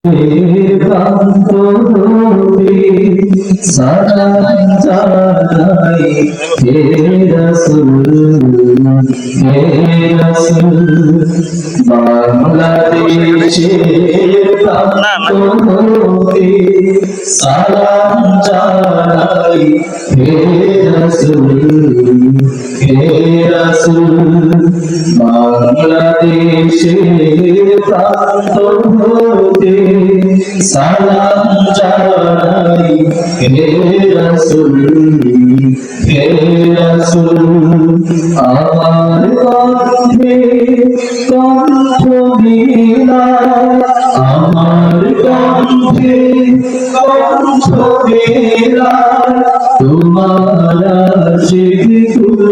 প্রান্ত হতে সালাম জানাই হে রাসূল বাংলাদেশের প্রান্ত হতে সালাম জানাই হে রাসূল বাংলাদেশের প্রান্ত হতে সালাম জানাই হে রাসূল আমার কণ্ঠে কণ্ঠ মিলায় আমার কণ্ঠে কণ্ঠ মিলায় তোমার আশিকুল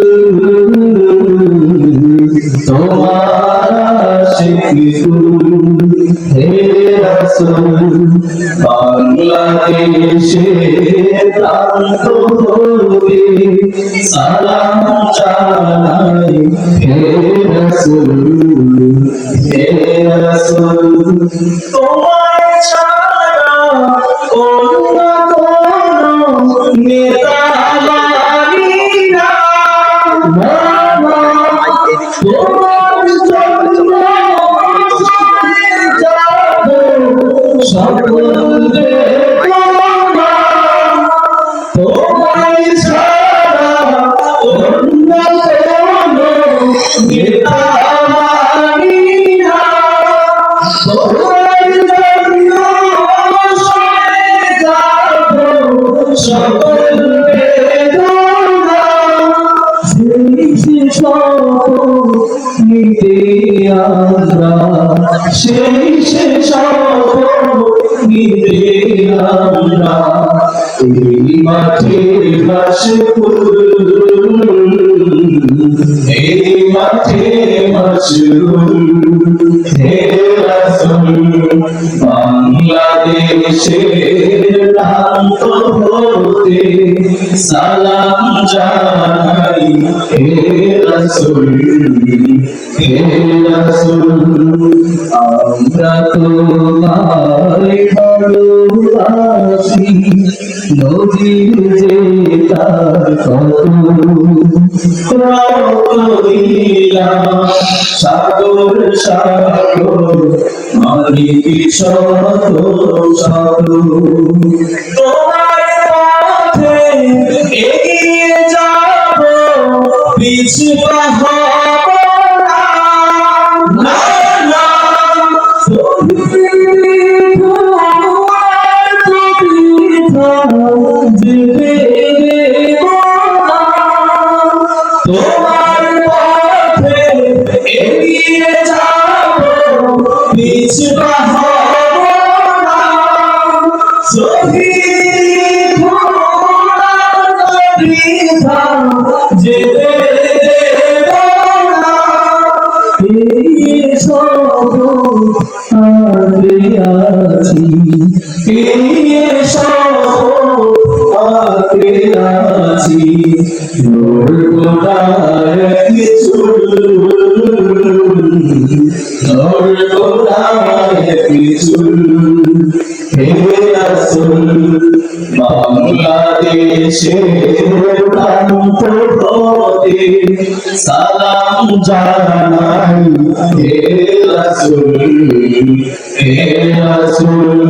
হে রাসূল বাংলাদেশের প্রান্ত হতে সালাম জানাই হে রাসূল তোমার ছাড়া অন্য কোনো নেতা মানি না তোমার জন্য সকল তোমায় ছাড়া অন্য কোনো নেতা মানি না তোমার জন্য সকল বেদনা নিতে আমরা সেই নিতে আমরা এই মাঠে মাশরুম হে রাসূল বাংলাদেশের প্রান্ত হতে সালাম জানাই হে রাসূল আমরা তোমায় ভালোবাসি নদীর যে তার সাগর সাগর মালিক শত শত তোমার পথে এগিয়ে যাব পিছু হব না তোমার পথে এগিয়ে যাব পিছু হব না শহীদ বৃথা যেতে দেব না এই সব আগে আছি এই সব আগে আছি বাংলাদেশের প্রান্ত হতে সালাম জানাই হে রাসূল হে রাসূল